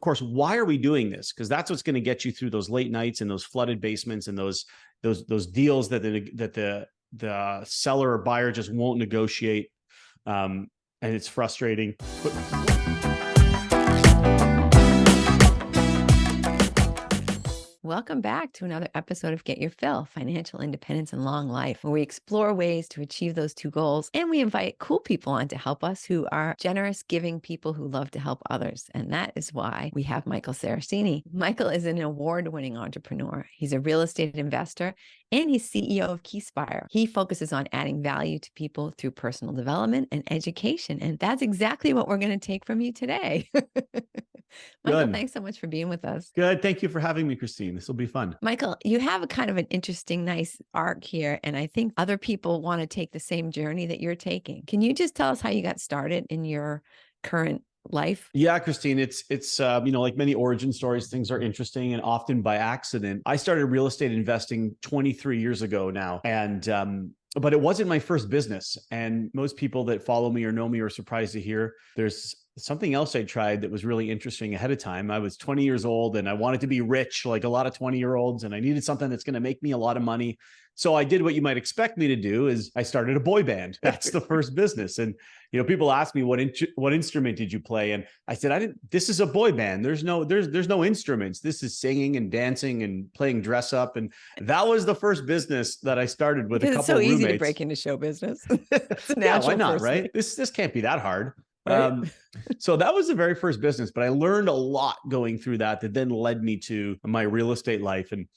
Of course, why are we doing this? Because that's what's going to get you through those late nights and those flooded basements and those deals that the seller or buyer just won't negotiate. And it's frustrating. Welcome back to another episode of Get Your Fill, Financial Independence and Long Life, where we explore ways to achieve those two goals. And we invite cool people on to help us who are generous, giving people who love to help others. And that is why we have Michael Sarracini. Michael is an award-winning entrepreneur. He's a real estate investor and he's CEO of Key Spire. He focuses on adding value to people through personal development and education. And that's exactly what we're going to take from you today. Michael, Good. thanks so much for being with us. Good. Thank you for having me, Christine. This will be fun. Michael, you have a kind of an interesting, nice arc here. And I think other people want to take the same journey that you're taking. Can you just tell us how you got started in your current life? Yeah, Christine, it's like many origin stories, things are interesting and often by accident. I started real estate investing 23 years ago now. And but it wasn't my first business. And most people that follow me or know me are surprised to hear there's something else I tried that was really interesting ahead of time. I was 20 years old and I wanted to be rich, like a lot of 20-year-olds, and I needed something that's going to make me a lot of money. So I did what you might expect me to do is I started a boy band. That's the first business. And, people ask me what instrument did you play? And I said, this is a boy band. There's no instruments. This is singing and dancing and playing dress up. And that was the first business that I started with a couple of roommates. It's so easy to break into show business. It's a natural. Yeah, why not, right? This can't be that hard. Right? So that was the very first business, but I learned a lot going through that then led me to my real estate life. And,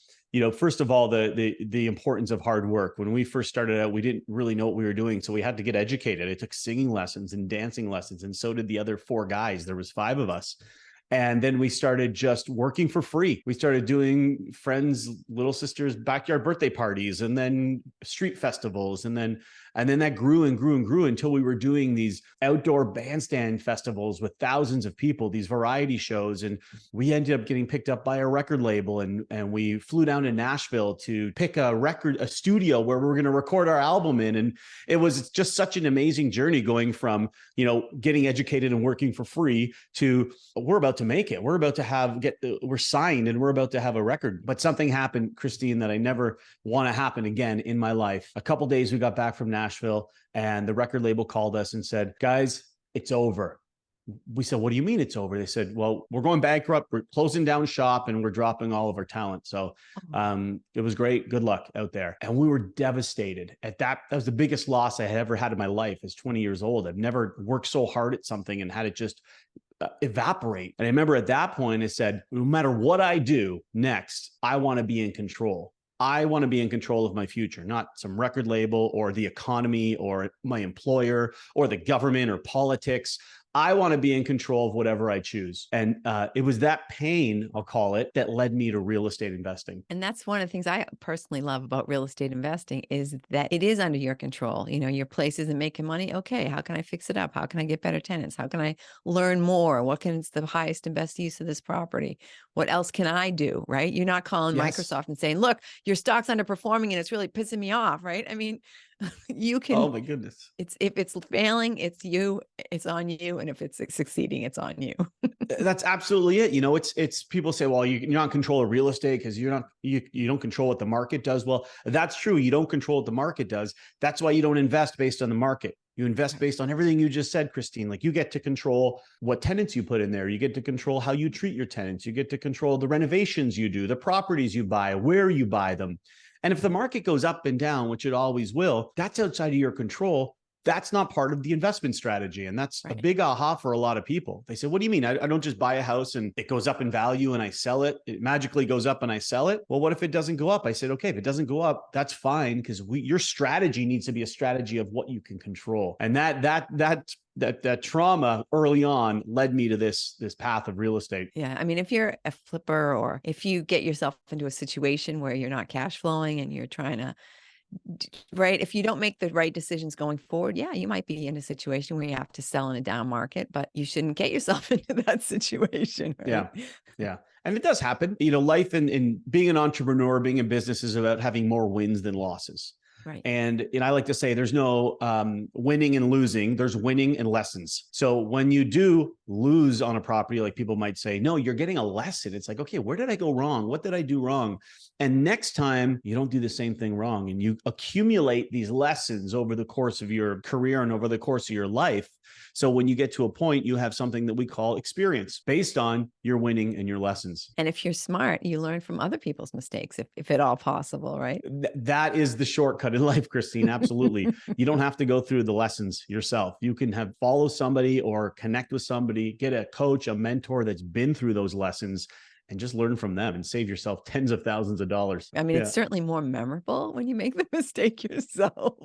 first of all, the importance of hard work. When we first started out, we didn't really know what we were doing. So we had to get educated. I took singing lessons and dancing lessons. And so did the other 4 guys. There was 5 of us. And then we started just working for free. We started doing friends' little sisters' backyard birthday parties and then street festivals. And then that grew and grew and grew until we were doing these outdoor bandstand festivals with thousands of people, these variety shows. And we ended up getting picked up by a record label. And we flew down to Nashville to pick a studio where we were going to record our album in. And it was just such an amazing journey going from, getting educated and working for free to we're about to make it. We're about to we're signed and we're about to have a record. But something happened, Christine, that I never want to happen again in my life. A couple of days we got back from Nashville and the record label called us and said, guys, it's over. We said, what do you mean it's over? They said, well, we're going bankrupt. We're closing down shop and we're dropping all of our talent. So it was great. Good luck out there. And we were devastated at that. That was the biggest loss I had ever had in my life as 20 years old. I've never worked so hard at something and had it just evaporate. And I remember at that point, I said, no matter what I do next, I want to be in control. I want to be in control of my future, not some record label or the economy or my employer or the government or politics. I want to be in control of whatever I choose. And it was that pain, I'll call it, that led me to real estate investing. And that's one of the things I personally love about real estate investing is that it is under your control. Your place isn't making money. Okay, how can I fix it up? How can I get better tenants? How can I learn more? What is the highest and best use of this property? What else can I do, right? You're not calling Microsoft and saying, look, your stock's underperforming and it's really pissing me off, right? I mean, you can. Oh my goodness. If it's failing, it's on you. And if it's succeeding, it's on you. That's absolutely it. It's people say, well, you're not in control of real estate because you don't control what the market does. Well, that's true. You don't control what the market does. That's why you don't invest based on the market. You invest based on everything you just said, Christine. Like you get to control what tenants you put in there. You get to control how you treat your tenants. You get to control the renovations you do, the properties you buy, where you buy them. And if the market goes up and down, which it always will, that's outside of your control. That's not part of the investment strategy. And that's a big aha for a lot of people. They say, what do you mean? I don't just buy a house and it goes up in value and I sell it. It magically goes up and I sell it. Well, what if it doesn't go up? I said, okay, if it doesn't go up, that's fine. Because your strategy needs to be a strategy of what you can control. And that trauma early on led me to this path of real estate. Yeah. I mean, if you're a flipper or if you get yourself into a situation where you're not cash flowing and you're trying to, right, if you don't make the right decisions going forward, yeah, you might be in a situation where you have to sell in a down market, but you shouldn't get yourself into that situation. Right? Yeah. And it does happen. Life and being an entrepreneur, being in business is about having more wins than losses. Right. And I like to say there's no winning and losing. There's winning and lessons. So when you do lose on a property, like people might say, no, you're getting a lesson. It's like, okay, where did I go wrong? What did I do wrong? And next time you don't do the same thing wrong, and you accumulate these lessons over the course of your career and over the course of your life. So when you get to a point, you have something that we call experience based on your winning and your lessons. And if you're smart, you learn from other people's mistakes, if at all possible, right? That is the shortcut in life, Christine. Absolutely. You don't have to go through the lessons yourself. You can follow somebody or connect with somebody, get a coach, a mentor that's been through those lessons, and just learn from them and save yourself tens of thousands of dollars. I mean, it's certainly more memorable when you make the mistake yourself.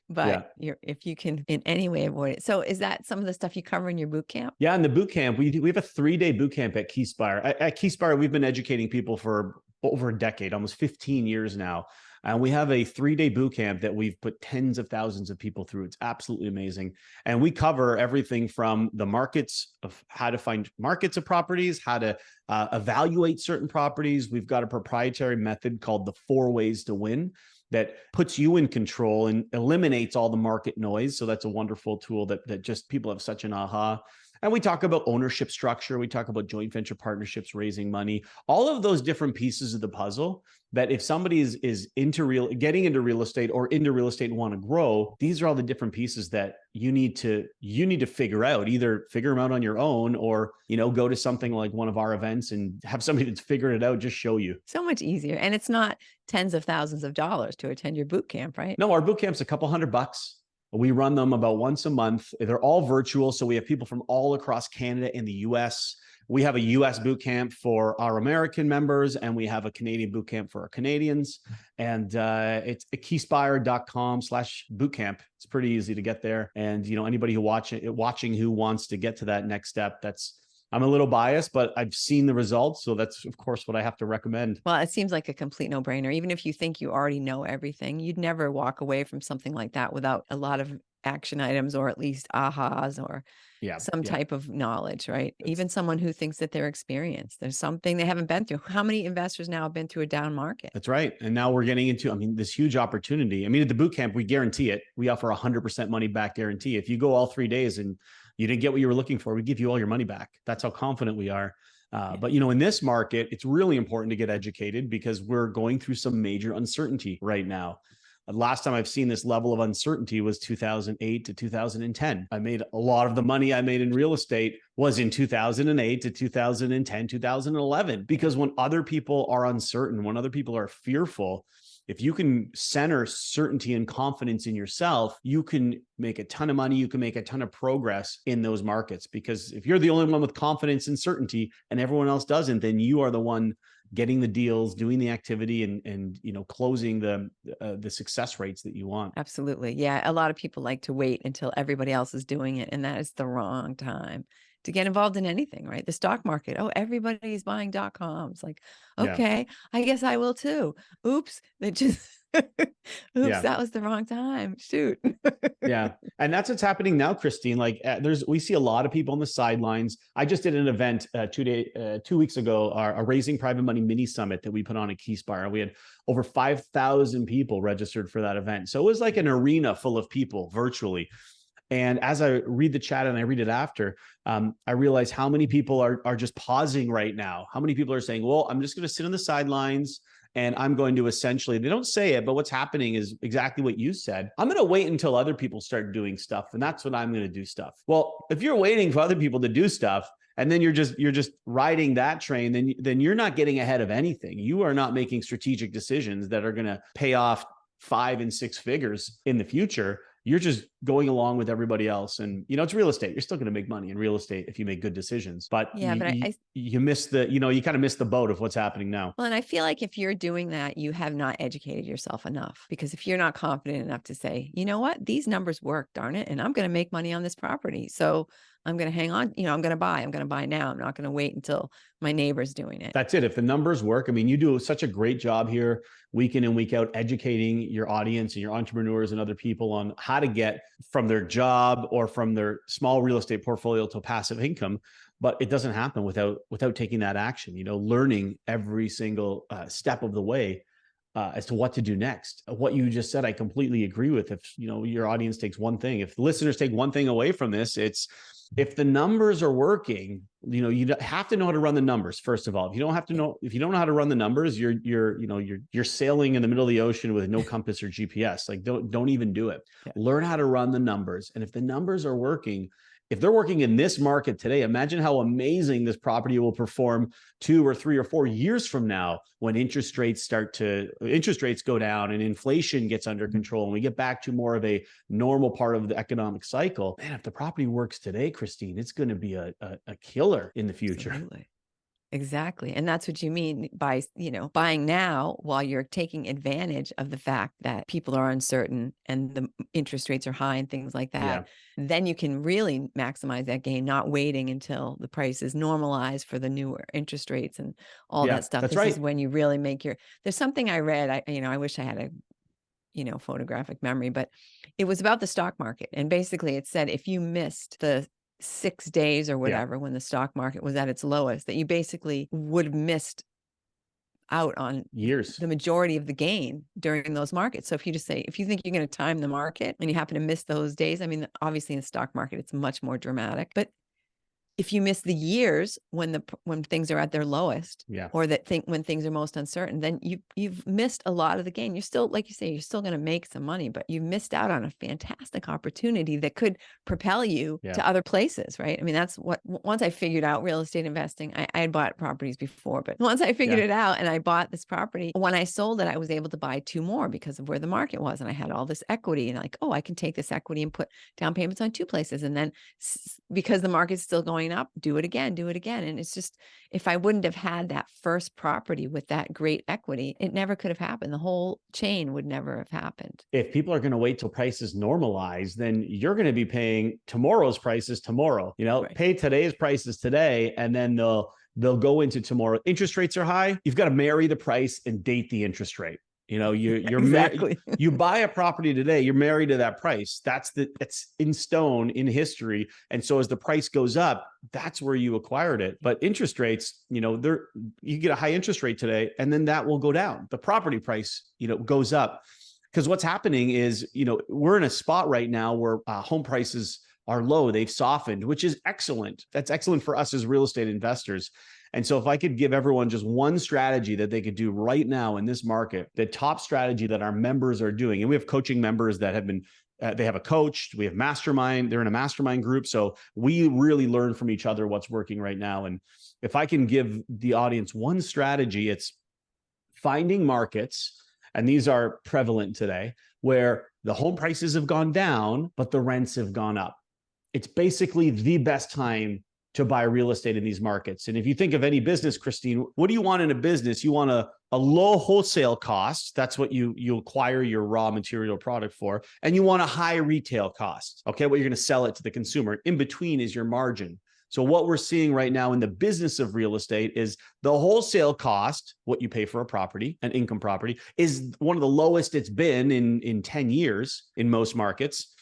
But if you can in any way avoid it. So is that some of the stuff you cover in your boot camp? Yeah, in the boot camp, we have a 3-day boot camp at Key Spire. At Key Spire, we've been educating people for over a decade, almost 15 years now. And we have a 3-day boot camp that we've put tens of thousands of people through. It's absolutely amazing. And we cover everything from the markets of how to find markets of properties, how to evaluate certain properties. We've got a proprietary method called the 4 ways to win that puts you in control and eliminates all the market noise. So that's a wonderful tool that just people have such an aha. And we talk about ownership structure. We talk about joint venture partnerships, raising money, all of those different pieces of the puzzle that if somebody is into getting into real estate or into real estate and want to grow, these are all the different pieces that you need to figure out, either figure them out on your own or, go to something like one of our events and have somebody that's figured it out, just show you. So much easier. And it's not tens of thousands of dollars to attend your boot camp, right? No, our boot camp's a couple $100. We run them about once a month. They're all virtual. So we have people from all across Canada and the US. We have a US boot camp for our American members, and we have a Canadian boot camp for our Canadians. And it's keyspire.com/bootcamp. It's pretty easy to get there. And, anybody who watching who wants to get to that next step, I'm a little biased, but I've seen the results. So that's, of course, what I have to recommend. Well, it seems like a complete no-brainer. Even if you think you already know everything, you'd never walk away from something like that without a lot of action items or at least ahas or some type of knowledge, right? Even someone who thinks that they're experienced, there's something they haven't been through. How many investors now have been through a down market? That's right. And now we're getting into, this huge opportunity. At the boot camp, we guarantee it. We offer 100% money back guarantee. If you go all 3 days and you didn't get what you were looking for, we give you all your money back. That's how confident we are. But, in this market, it's really important to get educated because we're going through some major uncertainty right now. Last time I've seen this level of uncertainty was 2008 to 2010. I made a lot of the money I made in real estate was in 2008 to 2010, 2011, because when other people are uncertain, when other people are fearful, if you can center certainty and confidence in yourself, you can make a ton of money. You can make a ton of progress in those markets, because if you're the only one with confidence and certainty and everyone else doesn't, then you are the one getting the deals, doing the activity, and closing the success rates that you want. Absolutely. Yeah. A lot of people like to wait until everybody else is doing it. And that is the wrong time to get involved in anything, right? The stock market. Oh, everybody's buying .coms. Like, okay, I guess I will too. Oops. That was the wrong time. Shoot. Yeah. And that's what's happening now, Christine. Like we see a lot of people on the sidelines. I just did an event 2 weeks ago, a Raising Private Money mini summit that we put on at Key Spire. We had over 5,000 people registered for that event. So it was like an arena full of people virtually. And as I read the chat and I read it after, I realize how many people are just pausing right now. How many people are saying, well, I'm just going to sit on the sidelines and I'm going to essentially, they don't say it, but what's happening is exactly what you said. I'm going to wait until other people start doing stuff. And that's when I'm going to do stuff. Well, if you're waiting for other people to do stuff, and then you're just riding that train, then you're not getting ahead of anything. You are not making strategic decisions that are going to pay off 5 and 6 figures in the future. You're just going along with everybody else. And, it's real estate. You're still going to make money in real estate if you make good decisions. But you miss you kind of miss the boat of what's happening now. Well, and I feel like if you're doing that, you have not educated yourself enough, because if you're not confident enough to say, you know what, these numbers work, darn it, and I'm going to make money on this property. So I'm going to hang on, I'm going to buy now. I'm not going to wait until my neighbor's doing it. That's it. If the numbers work, you do such a great job here week in and week out, educating your audience and your entrepreneurs and other people on how to get from their job or from their small real estate portfolio to passive income. But it doesn't happen without taking that action, learning every single step of the way. as to what to do next. What you just said, I completely agree with. If your audience takes one thing, if listeners take one thing away from this, it's if the numbers are working, you have to know how to run the numbers. First of all, if you don't know how to run the numbers, you're sailing in the middle of the ocean with no compass or GPS. Like don't even do it. Yeah. Learn how to run the numbers. And if the numbers are working, if they're working in this market today, imagine how amazing this property will perform 2 or 3 or 4 years from now when interest rates go down and inflation gets under control and we get back to more of a normal part of the economic cycle. Man, if the property works today, Christine, it's going to be a killer in the future. Absolutely. Exactly. And that's what you mean by, buying now while you're taking advantage of the fact that people are uncertain and the interest rates are high and things like that. Yeah. Then you can really maximize that gain, not waiting until the price is normalized for the newer interest rates and all that stuff. That's this right. is when you really make there's something I read, I wish I had a photographic memory, but it was about the stock market. And basically it said, if you missed the 6 days or whatever, when the stock market was at its lowest, that you basically would have missed out on years, the majority of the gain during those markets. So if you think you're going to time the market and you happen to miss those days, I mean, obviously in the stock market, it's much more dramatic, but if you miss the years when things are at their lowest, or when things are most uncertain, then you've missed a lot of the gain. You're still, like you say, you're still going to make some money, but you've missed out on a fantastic opportunity that could propel you to other places, right? I mean, that's what, once I figured out real estate investing, I had bought properties before, but once I figured it out and I bought this property, when I sold it, I was able to buy 2 more because of where the market was. And I had all this equity and like, oh, I can take this equity and put down payments on 2 places. And then because the market's still going up, do it again. And it's just, if I wouldn't have had that first property with that great equity, it never could have happened. The whole chain would never have happened. If people are going to wait till prices normalize, then you're going to be paying tomorrow's prices tomorrow. Pay today's prices today, and then they'll go into tomorrow. Interest rates are high. You've got to marry the price and date the interest rate. You're exactly. You buy a property today, you're married to that price. That's in stone in history. And so as the price goes up, that's where you acquired it. But interest rates, you get a high interest rate today, and then that will go down. The property price, goes up. Because what's happening is, we're in a spot right now where home prices are low. They've softened, which is excellent. That's excellent for us as real estate investors. And so if I could give everyone just one strategy that they could do right now in this market, the top strategy that our members are doing, and we have coaching members that have been, they have a coach, we have mastermind, they're in a mastermind group. So we really learn from each other what's working right now. And if I can give the audience one strategy, it's finding markets, and these are prevalent today, where the home prices have gone down, but the rents have gone up. It's basically the best time to buy real estate in these markets. And if you think of any business, Christine, what do you want in a business? You want a low wholesale cost. That's what you acquire your raw material product for. And you want a high retail cost. Okay, what you're going to sell it to the consumer. In between is your margin. So what we're seeing right now in the business of real estate is the wholesale cost, what you pay for a property, an income property, is one of the lowest it's been in 10 years in most markets.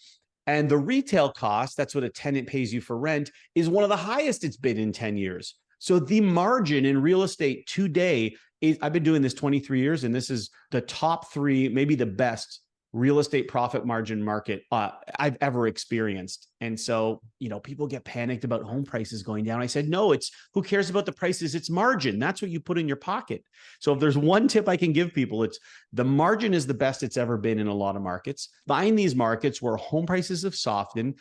And the retail cost, that's what a tenant pays you for rent, is one of the highest it's been in 10 years. So the margin in real estate today is, I've been doing this 23 years, and this is the top 3, maybe the best real estate profit margin market I've ever experienced. And so, people get panicked about home prices going down. I said, no, who cares about the prices? It's margin. That's what you put in your pocket. So if there's one tip I can give people, it's the margin is the best it's ever been in a lot of markets. Find these markets where home prices have softened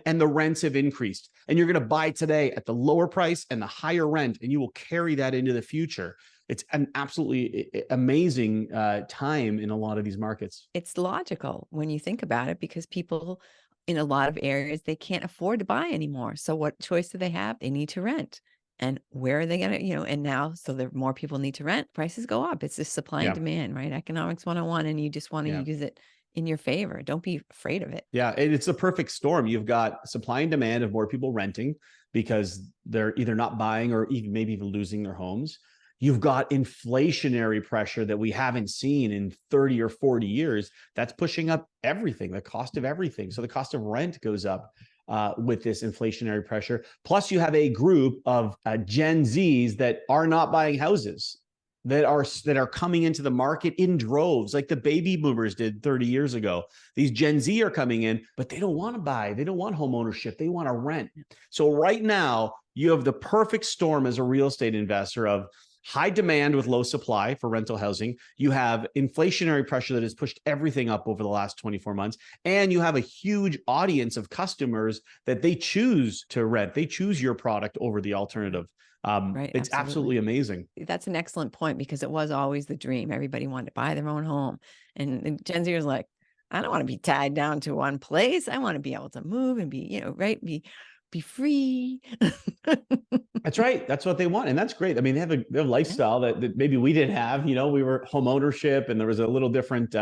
and the rents have increased. And you're going to buy today at the lower price and the higher rent, and you will carry that into the future. It's an absolutely amazing time in a lot of these markets. It's logical when you think about it, because people in a lot of areas, they can't afford to buy anymore. So what choice do they have? They need to rent. And where are they going to, and now, so there more people need to rent, prices go up. It's just supply and demand, right? Economics 101, and you just want to use it in your favor. Don't be afraid of it. Yeah, it's a perfect storm. You've got supply and demand of more people renting because they're either not buying or even maybe even losing their homes. You've got inflationary pressure that we haven't seen in 30 or 40 years. That's pushing up everything, the cost of everything. So the cost of rent goes up with this inflationary pressure. Plus, you have a group of Gen Zs that are not buying houses. that are coming into the market in droves, like the baby boomers did 30 years ago. These Gen Z are coming in, but they don't want to buy. They don't want home ownership. They want to rent. So right now, you have the perfect storm as a real estate investor of high demand with low supply for rental housing. You have inflationary pressure that has pushed everything up over the last 24 months. And you have a huge audience of customers that they choose to rent. They choose your product over the alternative. Right. It's absolutely amazing. That's an excellent point, because it was always the dream. Everybody wanted to buy their own home. And Gen Z was like, I don't want to be tied down to one place. I want to be able to move and be, right, be free. That's right. That's what they want. And that's great. I mean, they have a lifestyle that maybe we didn't have. We were home ownership, and there was a little different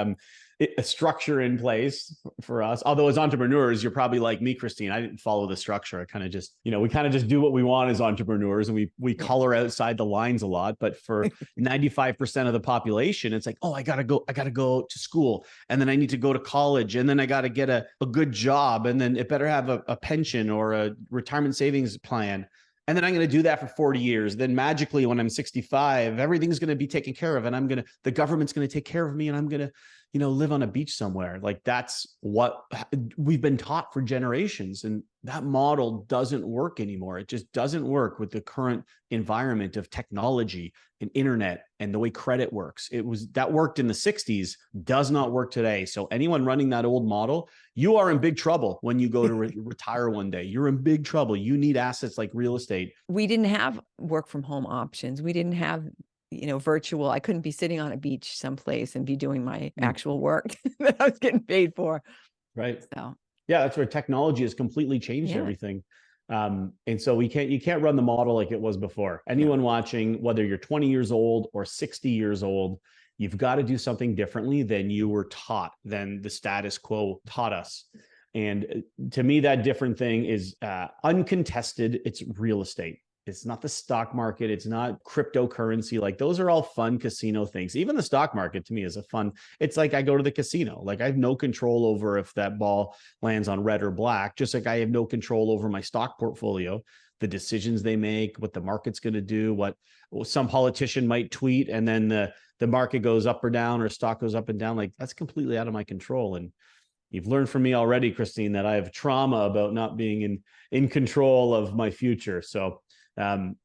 a structure in place for us. Although as entrepreneurs, you're probably like me, Christine. I didn't follow the structure. I kind of just, we kind of just do what we want as entrepreneurs, and we color outside the lines a lot. But for 95% of the population, it's like, oh, I gotta go to school, and then I need to go to college, and then I got to get a good job, and then it better have a pension or a retirement savings plan. And then I'm going to do that for 40 years. Then magically, when I'm 65, everything's going to be taken care of, and the government's going to take care of me, and I'm going to, live on a beach somewhere. Like, that's what we've been taught for generations. And that model doesn't work anymore. It just doesn't work with the current environment of technology and internet and the way credit works. That worked in the 60s, does not work today. So anyone running that old model, you are in big trouble when you go to retire one day. You're in big trouble. You need assets like real estate. We didn't have work from home options. We didn't have, virtual. I couldn't be sitting on a beach someplace and be doing my actual work that I was getting paid for. Right. So yeah, that's where technology has completely changed everything. And so you can't run the model like it was before. Anyone watching, whether you're 20 years old or 60 years old, you've got to do something differently than you were taught, than the status quo taught us. And to me, that different thing is uncontested. It's real estate. It's not the stock market. It's not cryptocurrency. Like, those are all fun casino things. Even the stock market to me is it's like I go to the casino. Like, I have no control over if that ball lands on red or black, just like I have no control over my stock portfolio, the decisions they make, what the market's going to do, what some politician might tweet, and then the market goes up or down, or stock goes up and down. Like, that's completely out of my control. And you've learned from me already, Christine, that I have trauma about not being in control of my future. So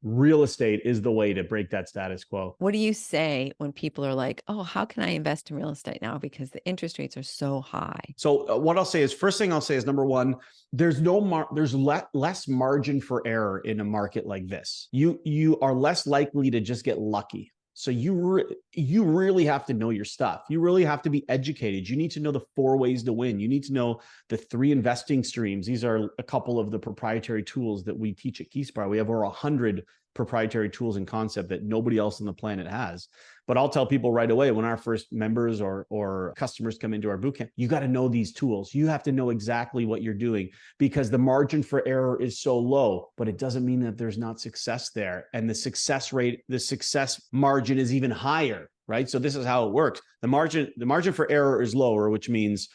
real estate is the way to break that status quo. what do you say when people are like, oh, how can I invest in real estate now? Because the interest rates are so high. So what I'll say is, first thing I'll say is, number one, there's less margin for error in a market like this. You are less likely to just get lucky. So you really have to know your stuff. You really have to be educated. You need to know the 4 ways to win. You need to know the 3 investing streams. These are a couple of the proprietary tools that we teach at Key Spire. We have over 100 proprietary tools and concept that nobody else on the planet has. But I'll tell people right away, when our first members or customers come into our bootcamp, you got to know these tools. You have to know exactly what you're doing, because the margin for error is so low, but it doesn't mean that there's not success there. And the success margin is even higher, right? So this is how it works. The margin for error is lower, which means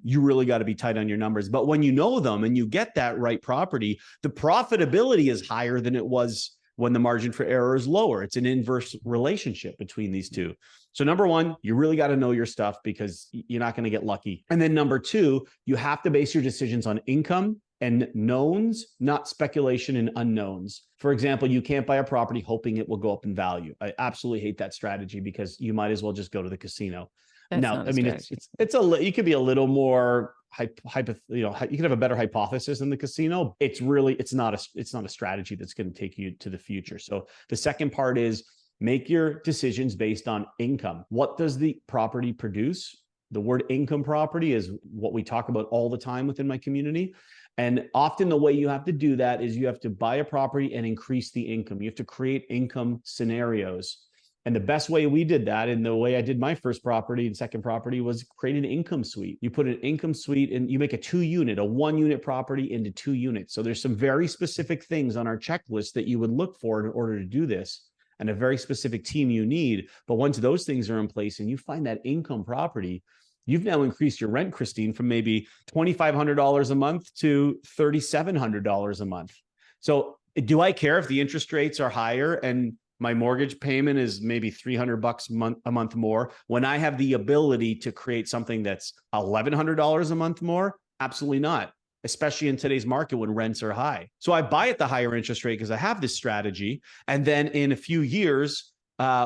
you really got to be tight on your numbers. But when you know them and you get that right property, the profitability is higher than it was when the margin for error is lower. It's an inverse relationship between these two. So number one, you really got to know your stuff, because you're not going to get lucky. And then number two, you have to base your decisions on income and knowns, not speculation and unknowns. For example, you can't buy a property hoping it will go up in value. I absolutely hate that strategy, because you might as well just go to the casino. No, I mean, you could be a little more you can have a better hypothesis in the casino. It's not a strategy that's going to take you to the future. So the second part is, make your decisions based on income. What does the property produce? The word income property is what we talk about all the time within my community. And often the way you have to do that is you have to buy a property and increase the income. You have to create income scenarios. And the best way we did that, and the way I did my first property and second property, was create an income suite. You put an income suite and you make a 1-unit property into 2 units. So there's some very specific things on our checklist that you would look for in order to do this, and a very specific team you need. But once those things are in place and you find that income property, you've now increased your rent, Christine, from maybe $2,500 a month to $3,700 a month. So do I care if the interest rates are higher and My mortgage payment is maybe $300 a month more. When I have the ability to create something that's $1,100 a month more, absolutely not, especially in today's market when rents are high. So I buy at the higher interest rate because I have this strategy. And then in a few years,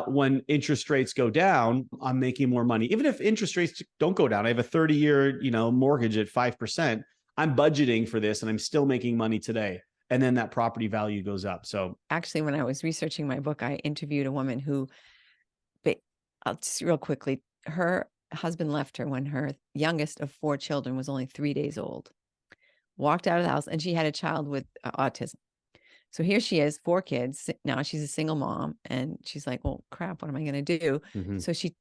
when interest rates go down, I'm making more money. Even if interest rates don't go down, I have a 30-year, mortgage at 5%. I'm budgeting for this and I'm still making money today. And then that property value goes up. So actually, when I was researching my book, I interviewed a woman who, I'll just real quickly, her husband left her when her youngest of 4 children was only 3 days old. Walked out of the house, and she had a child with autism. So here she is, 4 kids. Now she's a single mom, and she's like, well, crap, what am I going to do? So she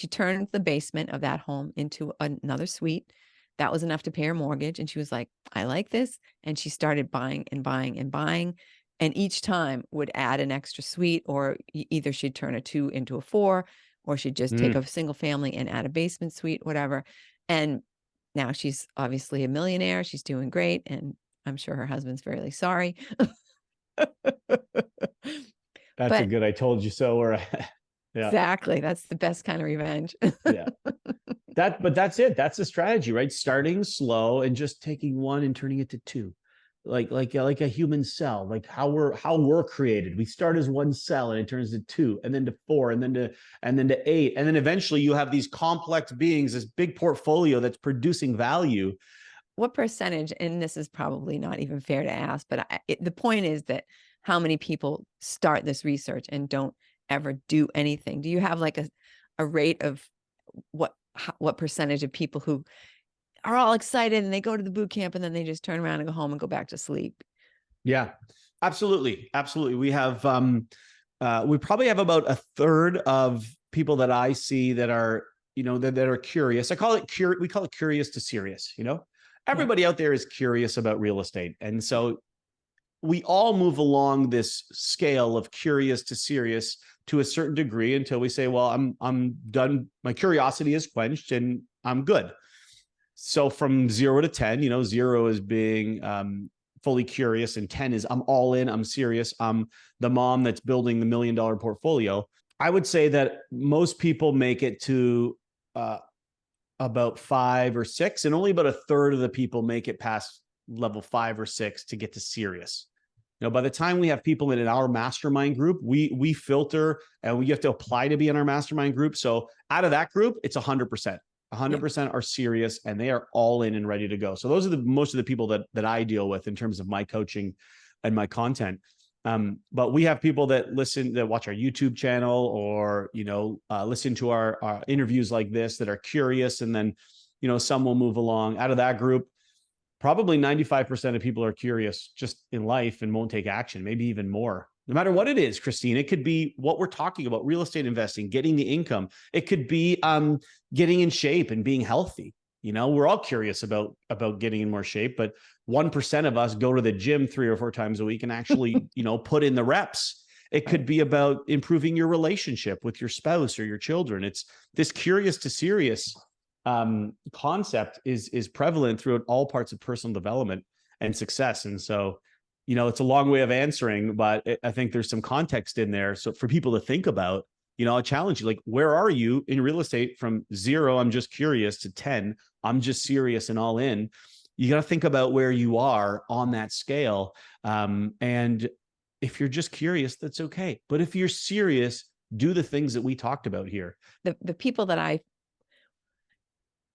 turned the basement of that home into another suite. That was enough to pay her mortgage. And she was like, I like this. And she started buying and buying and buying. And each time would add an extra suite, or either she'd turn a 2 into a 4, or she'd just take a single family and add a basement suite, whatever. And now she's obviously a millionaire. She's doing great. And I'm sure her husband's very sorry. That's a good I told you so. Or yeah. Exactly. That's the best kind of revenge. Yeah. But that's it. That's the strategy, right? Starting slow and just taking one and turning it to 2. Like a human cell, like how we're created. We start as one cell and it turns to 2, and then to 4, and then to 8. And then eventually you have these complex beings, this big portfolio that's producing value. What percentage, and this is probably not even fair to ask, but the point is that how many people start this research and don't ever do anything? Do you have like a rate of what percentage of people who are all excited and they go to the boot camp and then they just turn around and go home and go back to sleep? Yeah, absolutely. Absolutely. We have, we probably have about a third of people that I see that are, that are curious. We call it curious to serious, everybody out there is curious about real estate. And so we all move along this scale of curious to serious to a certain degree until we say, well, I'm done. My curiosity is quenched and I'm good. So from 0 to 10, 0 is being fully curious, and 10 is I'm all in, I'm serious. I'm the mom that's building the $1 million portfolio. I would say that most people make it to about 5 or 6, and only about a third of the people make it past level 5 or 6 to get to serious. By the time we have people in our mastermind group, we filter and we have to apply to be in our mastermind group. So out of that group, it's 100%. 100% are serious and they are all in and ready to go. So those are most of the people that I deal with in terms of my coaching and my content. But we have people that watch our YouTube channel, or, listen to our interviews like this, that are curious. And then, some will move along out of that group. Probably 95% of people are curious just in life and won't take action, maybe even more. No matter what it is, Christine, it could be what we're talking about, real estate investing, getting the income. It could be getting in shape and being healthy. We're all curious about getting in more shape, but 1% of us go to the gym 3 or 4 times a week and actually, put in the reps. It could be about improving your relationship with your spouse or your children. It's this curious to serious concept is prevalent throughout all parts of personal development and success. And so, it's a long way of answering, but I think there's some context in there. So for people to think about, I challenge you, like, where are you in real estate from 0, I'm just curious, to 10, I'm just serious and all in? You got to think about where you are on that scale. And if you're just curious, that's okay. But if you're serious, do the things that we talked about here. The people that I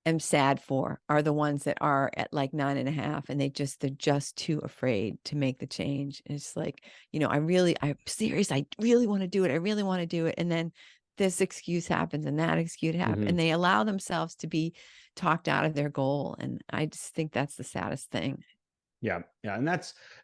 am sad for are the ones that are at like 9.5 and they're just too afraid to make the change. And it's like, I'm serious. I really want to do it. I really want to do it. And then this excuse happens and that excuse happens, and they allow themselves to be talked out of their goal. And I just think that's the saddest thing. Yeah. And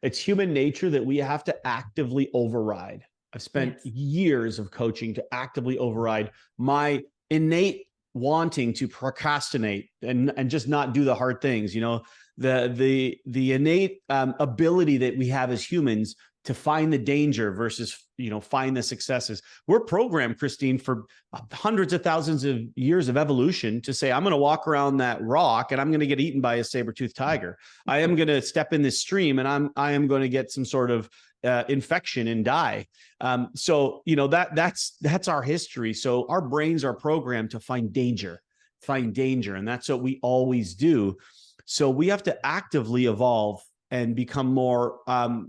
it's human nature that we have to actively override. I've spent years of coaching to actively override my innate wanting to procrastinate and just not do the hard things. The innate ability that we have as humans to find the danger versus, find the successes. We're programmed, Christine, for hundreds of thousands of years of evolution to say, I'm going to walk around that rock and I'm going to get eaten by a saber-toothed tiger. I am going to step in this stream and I am going to get some sort of infection and die. So, that's our history. So our brains are programmed to find danger. And that's what we always do. So we have to actively evolve and become more,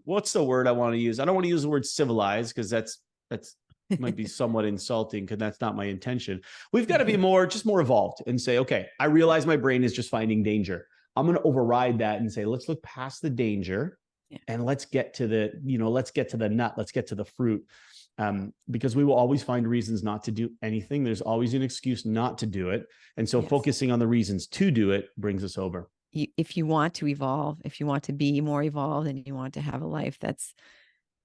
what's the word I want to use? I don't want to use the word civilized, because that's might be somewhat insulting, because that's not my intention. We've got to be more evolved and say, okay, I realize my brain is just finding danger. I'm going to override that and say, let's look past the danger and let's get to the nut. Let's get to the fruit. Because we will always find reasons not to do anything. There's always an excuse not to do it. And so focusing on the reasons to do it brings us over. If you want to evolve, if you want to be more evolved, and you want to have a life that's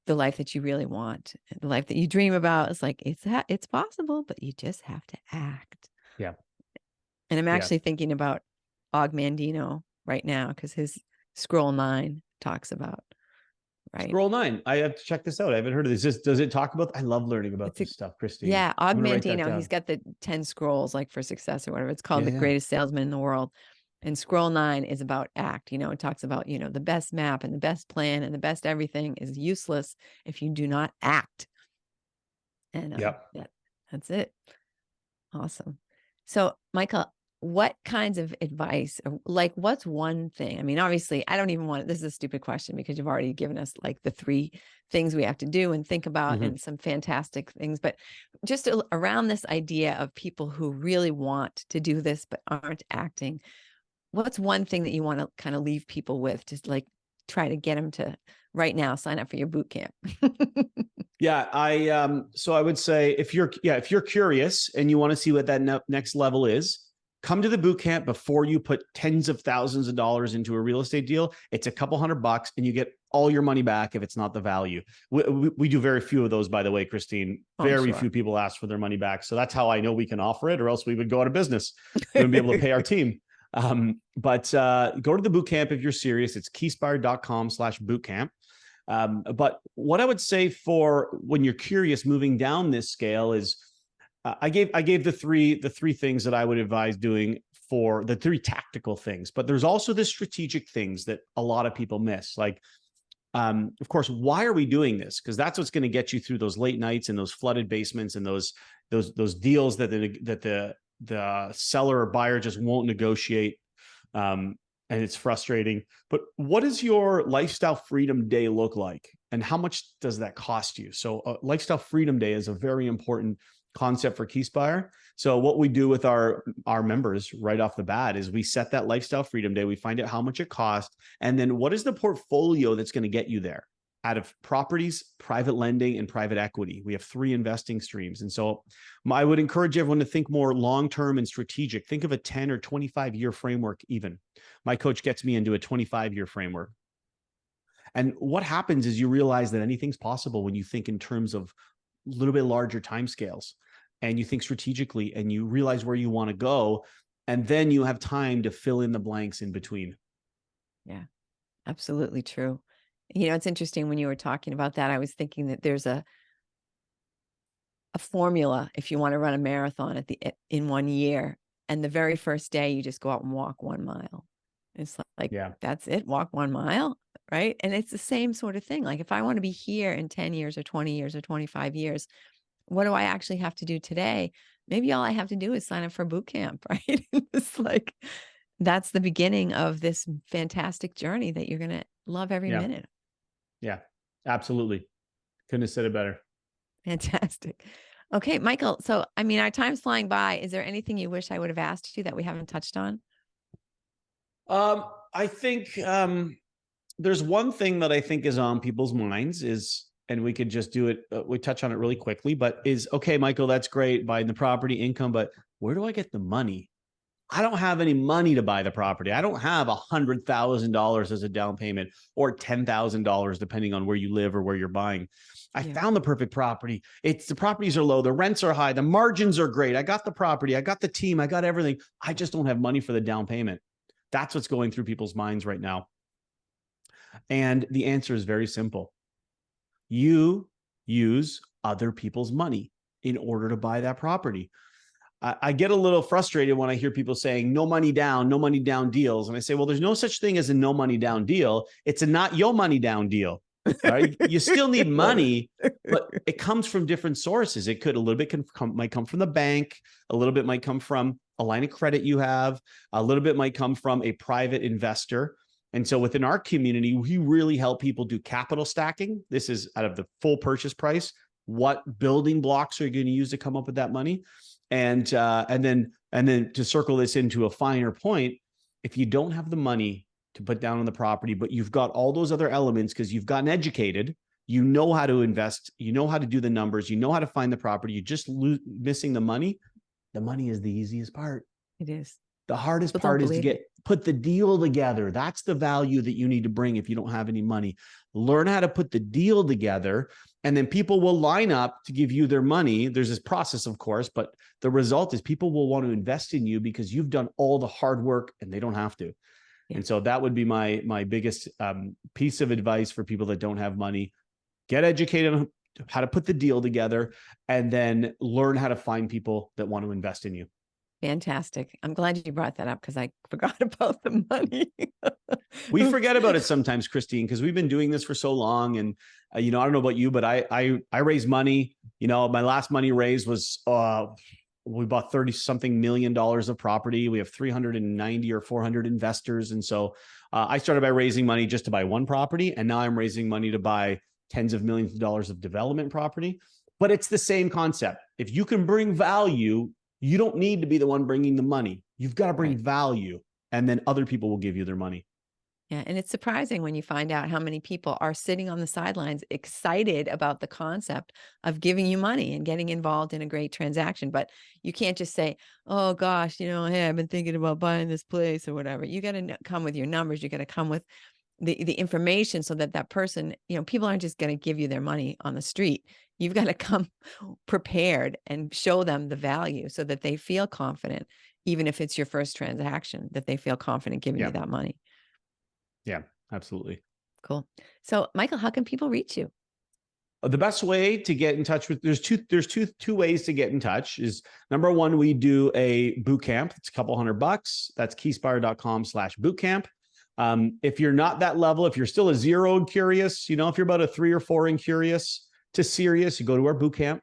the life that you really want, the life that you dream about, it's like, it's possible, but you just have to act. Yeah. And I'm actually thinking about Og Mandino right now, because his Scroll 9 talks about, right? Scroll 9. I have to check this out. I haven't heard of this. Does it talk about? I love learning about this stuff, Christine. Yeah, Og Mandino. He's got the 10 scrolls, like, for success or whatever. It's called The Greatest Salesman in the World. And Scroll 9 is about act. It talks about, the best map and the best plan and the best everything is useless if you do not act. And that's it. Awesome. So, Michael, what kinds of advice, like, what's one thing? I mean, obviously, I don't even want, this is a stupid question, because you've already given us like the 3 things we have to do and think about, and some fantastic things, but just around this idea of people who really want to do this but aren't acting. What's one thing that you want to kind of leave people with, just like try to get them to right now sign up for your boot camp? So I would say, if you're curious and you want to see what that next level is, come to the boot camp before you put tens of thousands of dollars into a real estate deal. It's a couple $100 and you get all your money back if it's not the value. We do very few of those, by the way, Christine. Very few people ask for their money back. So that's how I know we can offer it, or else we would go out of business. We wouldn't be able to pay our team. But go to the boot camp if you're serious. It's keyspire.com/bootcamp. But what I would say for when you're curious moving down this scale is, I gave the three things that I would advise doing, for the 3 tactical things, but there's also the strategic things that a lot of people miss. Like, of course, why are we doing this? Because that's what's going to get you through those late nights and those flooded basements and those deals that the seller or buyer just won't negotiate. And it's frustrating. But what does your lifestyle freedom day look like? And how much does that cost you? So lifestyle freedom day is a very important concept for Key Spire. So what we do with our members right off the bat is we set that lifestyle freedom day. We find out how much it costs. And then what is the portfolio that's going to get you there? Out of properties, private lending, and private equity. We have 3 investing streams. And so I would encourage everyone to think more long-term and strategic. Think of a 10 or 25-year framework even. My coach gets me into a 25-year framework. And what happens is you realize that anything's possible when you think in terms of a little bit larger timescales, and you think strategically, and you realize where you want to go. And then you have time to fill in the blanks in between. Yeah, absolutely true. It's interesting when you were talking about that, I was thinking that there's a formula if you want to run a marathon in 1 year, and the very first day you just go out and walk 1 mile. It's like, that's it, walk 1 mile, right? And it's the same sort of thing. Like, if I want to be here in 10 years or 20 years or 25 years, what do I actually have to do today? Maybe all I have to do is sign up for boot camp, right? It's like, that's the beginning of this fantastic journey that you're going to love every minute. Yeah, absolutely. Couldn't have said it better. Fantastic. Okay, Michael. So, I mean, our time's flying by. Is there anything you wish I would have asked you that we haven't touched on? I think there's one thing that I think is on people's minds is, and we could just do it, we touch on it really quickly, but is, okay, Michael, that's great, buying the property, income, but where do I get the money? I don't have any money to buy the property. I don't have $100,000 as a down payment, or $10,000, depending on where you live or where you're buying. I found the perfect property. The properties are low. The rents are high. The margins are great. I got the property. I got the team. I got everything. I just don't have money for the down payment. That's what's going through people's minds right now. And the answer is very simple. You use other people's money in order to buy that property. I get a little frustrated when I hear people saying no money down deals. And I say, well, there's no such thing as a no money down deal. It's a not your money down deal. All right. You still need money, but it comes from different sources. It could a little bit might come from the bank, a little bit might come from a line of credit you have, a little bit might come from a private investor. And so within our community, we really help people do capital stacking. This is out of the full purchase price. What building blocks are you going to use to come up with that money? And then to circle this into a finer point, if you don't have the money to put down on the property, but you've got all those other elements because you've gotten educated, you know how to invest, you know how to do the numbers, you know how to find the property, you're just missing the money. The money is the easiest part. It is. The hardest People don't part is to believe put the deal together. That's the value that you need to bring if you don't have any money. Learn how to put the deal together, and then people will line up to give you their money. There's this process, of course, but the result is people will want to invest in you because you've done all the hard work and they don't have to. Yeah. And so that would be my biggest piece of advice for people that don't have money. Get educated on how to put the deal together, and then learn how to find people that want to invest in you. Fantastic. I'm glad you brought that up because I forgot about the money. We forget about it sometimes, Christine, because we've been doing this for so long. And, I don't know about you, but I raise money. My last money raise was, we bought 30 something million dollars of property. We have 390 or 400 investors. And so I started by raising money just to buy one property. And now I'm raising money to buy tens of millions of dollars of development property. But it's the same concept. If you can bring value, you don't need to be the one bringing the money. You've got to bring value, and then other people will give you their money. Yeah. And it's surprising when you find out how many people are sitting on the sidelines excited about the concept of giving you money and getting involved in a great transaction. But you can't just say, oh gosh, hey, I've been thinking about buying this place or whatever. You got to come with your numbers. You got to come with the information so that person, people aren't just going to give you their money on the street. You've got to come prepared and show them the value so that they feel confident, even if it's your first transaction, that they feel confident giving you that money. Yeah, absolutely. Cool. So, Michael, how can people reach you? The best way to get in touch with, there's two ways to get in touch. Is number one, we do a boot camp. It's a couple $100. That's keyspire.com/bootcamp. If you're not that level, if you're still a 0 and curious, if you're about a 3 or 4 and curious to serious, you go to our boot camp.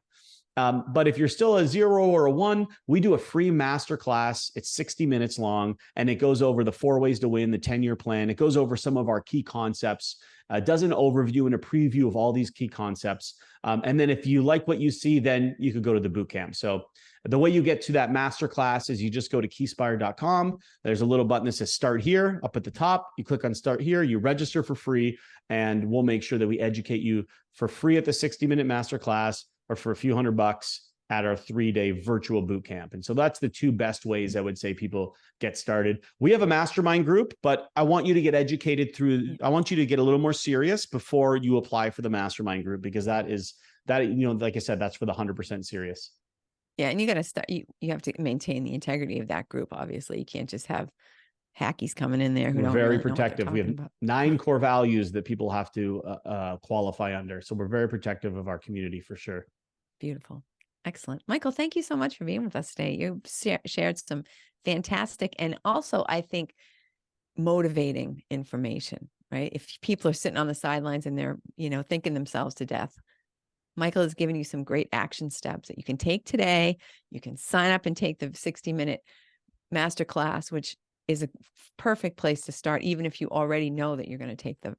But if you're still a 0 or a 1, we do a free masterclass. It's 60 minutes long, and it goes over the 4 ways to win, the 10-year plan. It goes over some of our key concepts, does an overview and a preview of all these key concepts. And then if you like what you see, then you could go to the boot camp. So the way you get to that masterclass is you just go to keyspire.com. There's a little button that says start here up at the top. You click on start here, you register for free, and we'll make sure that we educate you for free at the 60-minute masterclass, or for a few $100 at our 3-day virtual boot camp. And so that's the two best ways I would say people get started. We have a mastermind group, but I want you to get educated I want you to get a little more serious before you apply for the mastermind group, because like I said, that's for the 100% serious. Yeah. And you got to start, you have to maintain the integrity of that group. Obviously, you can't just have hackies coming in there who don't very really protective. We have 9 core values that people have to qualify under. So we're very protective of our community for sure. Beautiful. Excellent. Michael, thank you so much for being with us today. You shared some fantastic and also, I think, motivating information, right? If people are sitting on the sidelines and they're, thinking themselves to death, Michael has given you some great action steps that you can take today. You can sign up and take the 60-minute masterclass, which is a perfect place to start, even if you already know that you're going to take the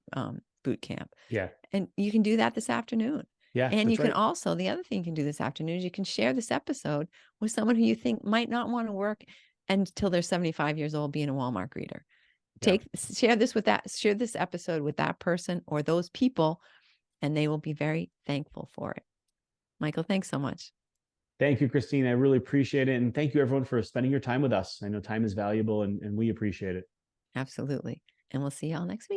boot camp. Yeah. And you can do that this afternoon. Yeah. And you can also, the other thing you can do this afternoon is you can share this episode with someone who you think might not want to work until they're 75 years old being a Walmart greeter. Share this episode with that person or those people, and they will be very thankful for it. Michael, thanks so much. Thank you, Christine. I really appreciate it. And thank you, everyone, for spending your time with us. I know time is valuable, and we appreciate it. Absolutely. And we'll see y'all next week.